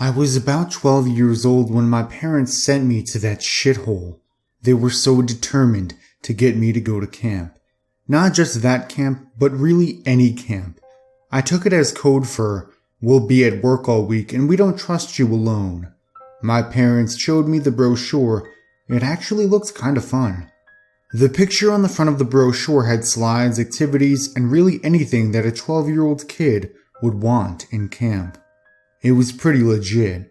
I was about 12 years old when my parents sent me to that shithole. They were so determined to get me to go to camp. Not just that camp, but really any camp. I took it as code for, we'll be at work all week and we don't trust you alone. My parents showed me the brochure. It actually looked kind of fun. The picture on the front of the brochure had slides, activities, and really anything that a 12-year-old kid would want in camp. It was pretty legit.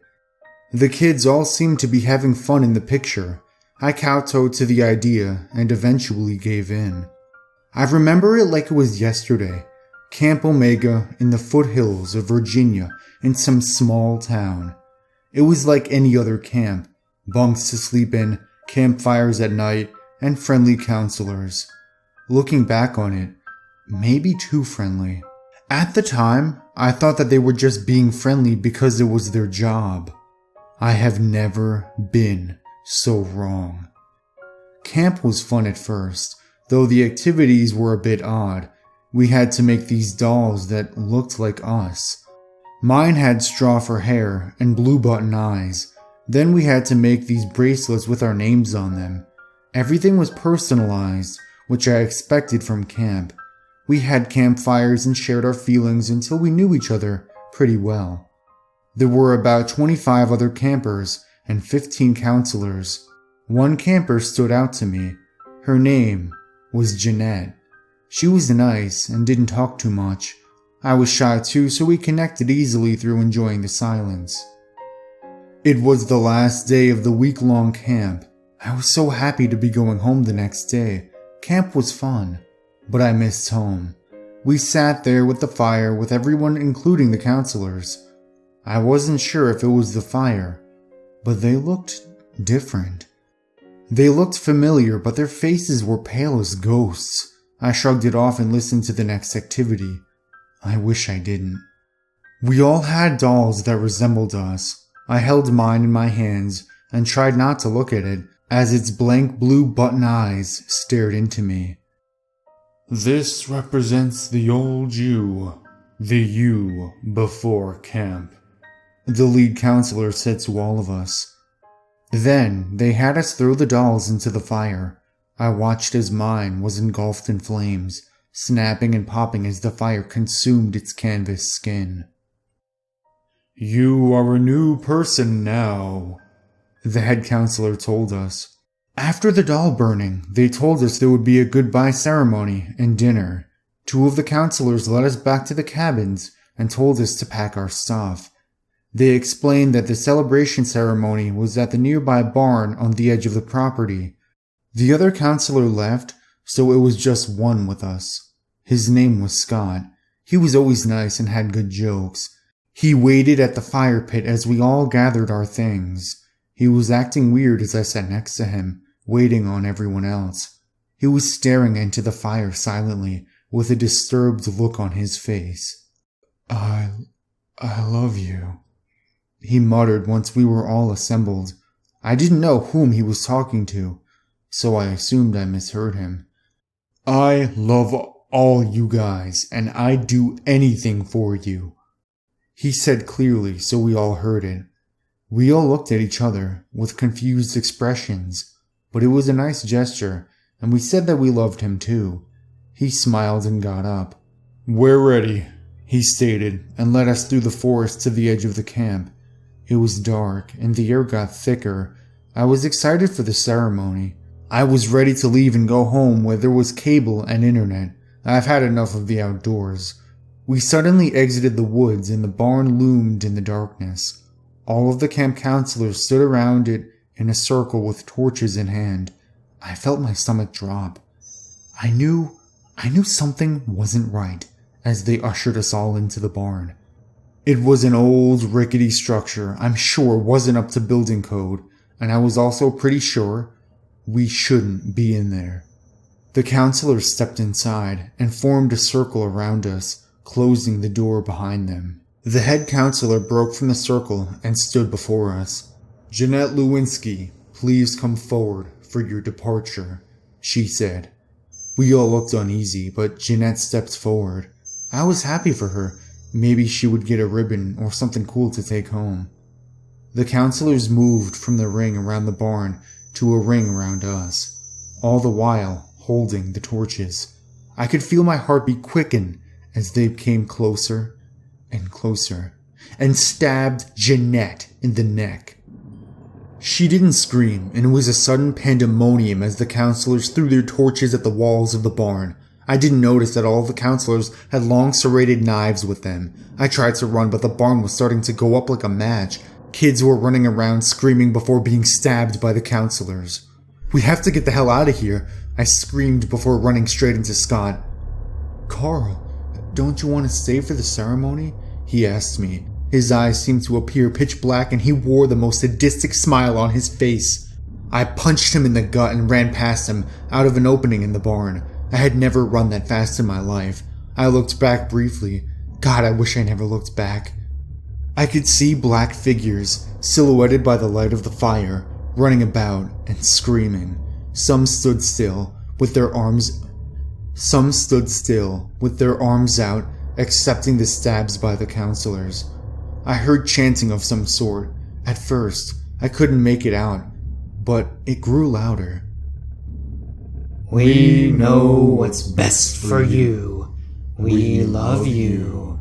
The kids all seemed to be having fun in the picture. I kowtowed to the idea and eventually gave in. I remember it like it was yesterday. Camp Omega in the foothills of Virginia in some small town. It was like any other camp. Bunks to sleep in, campfires at night, and friendly counselors. Looking back on it, maybe too friendly. At the time, I thought that they were just being friendly because it was their job. I have never been so wrong. Camp was fun at first, though the activities were a bit odd. We had to make these dolls that looked like us. Mine had straw for hair and blue button eyes. Then we had to make these bracelets with our names on them. Everything was personalized, which I expected from camp. We had campfires and shared our feelings until we knew each other pretty well. There were about 25 other campers and 15 counselors. One camper stood out to me. Her name was Jeanette. She was nice and didn't talk too much. I was shy too, so we connected easily through enjoying the silence. It was the last day of the week-long camp. I was so happy to be going home the next day. Camp was fun, but I missed home. We sat there with the fire with everyone, including the counselors. I wasn't sure if it was the fire, but they looked different. They looked familiar, but their faces were pale as ghosts. I shrugged it off and listened to the next activity. I wish I didn't. We all had dolls that resembled us. I held mine in my hands and tried not to look at it as its blank blue button eyes stared into me. This represents the old you, the you before camp, the lead counselor said to all of us. Then they had us throw the dolls into the fire. I watched as mine was engulfed in flames, snapping and popping as the fire consumed its canvas skin. You are a new person now, the head counselor told us. After the doll burning, they told us there would be a goodbye ceremony and dinner. 2 of the counselors led us back to the cabins and told us to pack our stuff. They explained that the celebration ceremony was at the nearby barn on the edge of the property. The other counselor left, so it was just one with us. His name was Scott. He was always nice and had good jokes. He waited at the fire pit as we all gathered our things. He was acting weird as I sat next to him, waiting on everyone else. He was staring into the fire silently, with a disturbed look on his face. I love you, he muttered once we were all assembled. I didn't know whom he was talking to, so I assumed I misheard him. I love all you guys, and I'd do anything for you, he said clearly so we all heard it. We all looked at each other with confused expressions, but it was a nice gesture, and we said that we loved him too. He smiled and got up. We're ready, he stated, and led us through the forest to the edge of the camp. It was dark, and the air got thicker. I was excited for the ceremony. I was ready to leave and go home where there was cable and internet. I've had enough of the outdoors. We suddenly exited the woods and the barn loomed in the darkness. All of the camp counselors stood around it in a circle with torches in hand. I felt my stomach drop. I knew something wasn't right as they ushered us all into the barn. It was an old, rickety structure I'm sure wasn't up to building code, and I was also pretty sure we shouldn't be in there. The counselors stepped inside and formed a circle around us, closing the door behind them. The head counselor broke from the circle and stood before us. Jeanette Lewinsky, please come forward for your departure, she said. We all looked uneasy, but Jeanette stepped forward. I was happy for her. Maybe she would get a ribbon or something cool to take home. The counselors moved from the ring around the barn to a ring around us, all the while holding the torches. I could feel my heartbeat quicken as they came closer and closer and stabbed Jeanette in the neck. She didn't scream, and it was a sudden pandemonium as the counselors threw their torches at the walls of the barn. I didn't notice that all the counselors had long serrated knives with them. I tried to run, but the barn was starting to go up like a match. Kids were running around screaming before being stabbed by the counselors. "We have to get the hell out of here," I screamed before running straight into Scott. "Carl, don't you want to stay for the ceremony?" he asked me. His eyes seemed to appear pitch black and he wore the most sadistic smile on his face. I punched him in the gut and ran past him out of an opening in the barn. I had never run that fast in my life. I looked back briefly. God, I wish I never looked back. I could see black figures, silhouetted by the light of the fire, running about and screaming. Some stood still, with their arms out, accepting the stabs by the counselors. I heard chanting of some sort. At first, I couldn't make it out, but it grew louder. "We know what's best for you. We love you."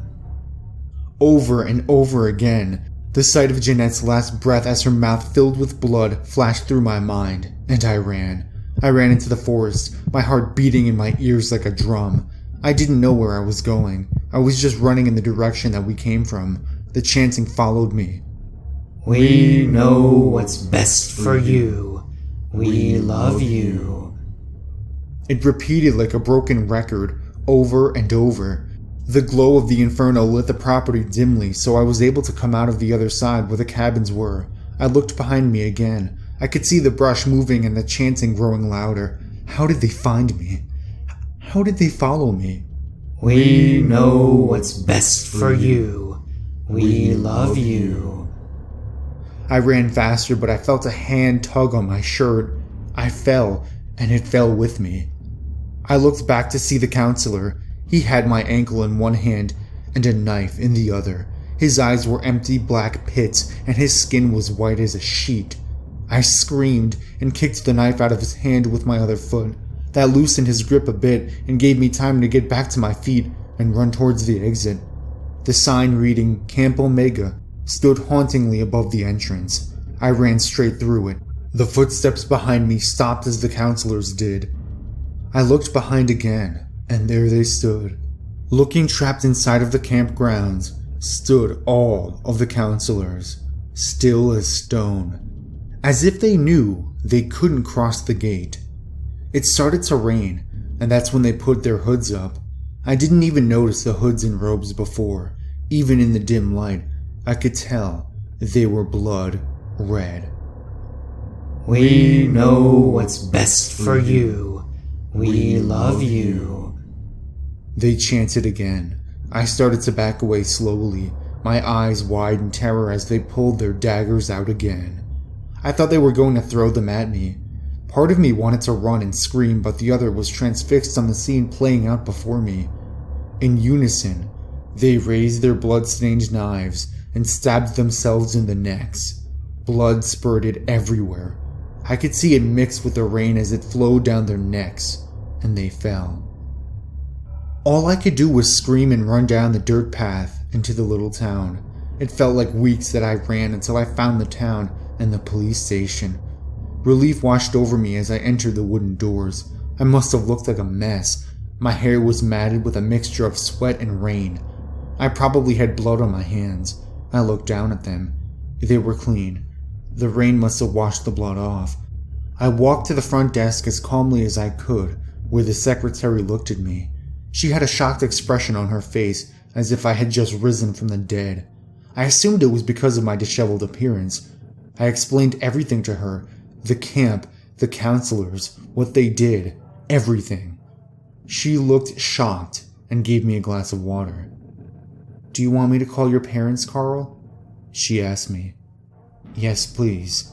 Over and over again, the sight of Jeanette's last breath as her mouth filled with blood flashed through my mind, and I ran. I ran into the forest, my heart beating in my ears like a drum. I didn't know where I was going. I was just running in the direction that we came from. The chanting followed me. "We know what's best for you. We love you." It repeated like a broken record, over and over. The glow of the inferno lit the property dimly, so I was able to come out of the other side where the cabins were. I looked behind me again. I could see the brush moving and the chanting growing louder. How did they find me? How did they follow me? "We know what's best for you. We love you." I ran faster, but I felt a hand tug on my shirt. I fell, and it fell with me. I looked back to see the counselor. He had my ankle in one hand and a knife in the other. His eyes were empty black pits, and his skin was white as a sheet. I screamed and kicked the knife out of his hand with my other foot. That loosened his grip a bit and gave me time to get back to my feet and run towards the exit. The sign reading Camp Omega stood hauntingly above the entrance. I ran straight through it. The footsteps behind me stopped as the counselors did. I looked behind again, and there they stood. Looking trapped inside of the campgrounds stood all of the counselors, still as stone, as if they knew they couldn't cross the gate. It started to rain, and that's when they put their hoods up. I didn't even notice the hoods and robes before. Even in the dim light, I could tell they were blood red. "We know what's best for you. We love you." They chanted again. I started to back away slowly, my eyes wide in terror as they pulled their daggers out again. I thought they were going to throw them at me. Part of me wanted to run and scream, but the other was transfixed on the scene playing out before me. In unison, they raised their blood-stained knives and stabbed themselves in the necks. Blood spurted everywhere. I could see it mix with the rain as it flowed down their necks, and they fell. All I could do was scream and run down the dirt path into the little town. It felt like weeks that I ran until I found the town and the police station. Relief washed over me as I entered the wooden doors. I must have looked like a mess. My hair was matted with a mixture of sweat and rain. I probably had blood on my hands. I looked down at them. They were clean. The rain must have washed the blood off. I walked to the front desk as calmly as I could, where the secretary looked at me. She had a shocked expression on her face, as if I had just risen from the dead. I assumed it was because of my disheveled appearance. I explained everything to her. The camp, the counselors, what they did, everything. She looked shocked and gave me a glass of water. "Do you want me to call your parents, Carl?" she asked me. "Yes, please."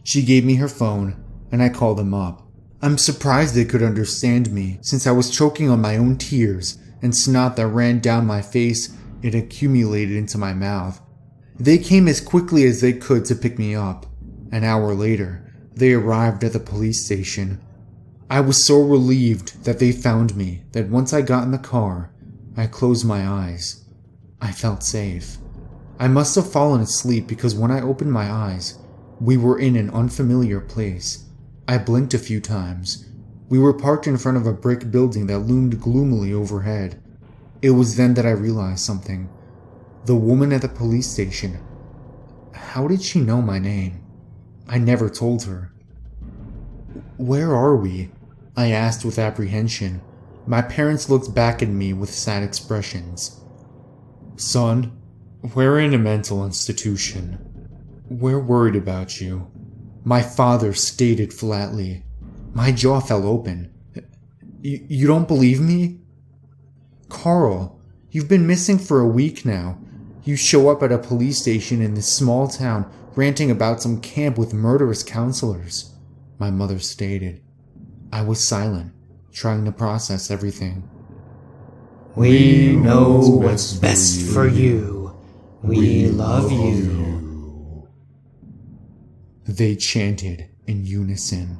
She gave me her phone, and I called them up. I'm surprised they could understand me, since I was choking on my own tears, and snot that ran down my face, it accumulated into my mouth. They came as quickly as they could to pick me up. An hour later, they arrived at the police station. I was so relieved that they found me that once I got in the car, I closed my eyes. I felt safe. I must have fallen asleep because when I opened my eyes, we were in an unfamiliar place. I blinked a few times. We were parked in front of a brick building that loomed gloomily overhead. It was then that I realized something. The woman at the police station. How did she know my name? I never told her. "Where are we?" I asked with apprehension. My parents looked back at me with sad expressions. "Son, we're in a mental institution. We're worried about you," my father stated flatly. My jaw fell open. You don't believe me?" "Carl, you've been missing for a week now. You show up at a police station in this small town ranting about some camp with murderous counselors," my mother stated. I was silent, trying to process everything. "We know what's best for you. We love you," they chanted in unison.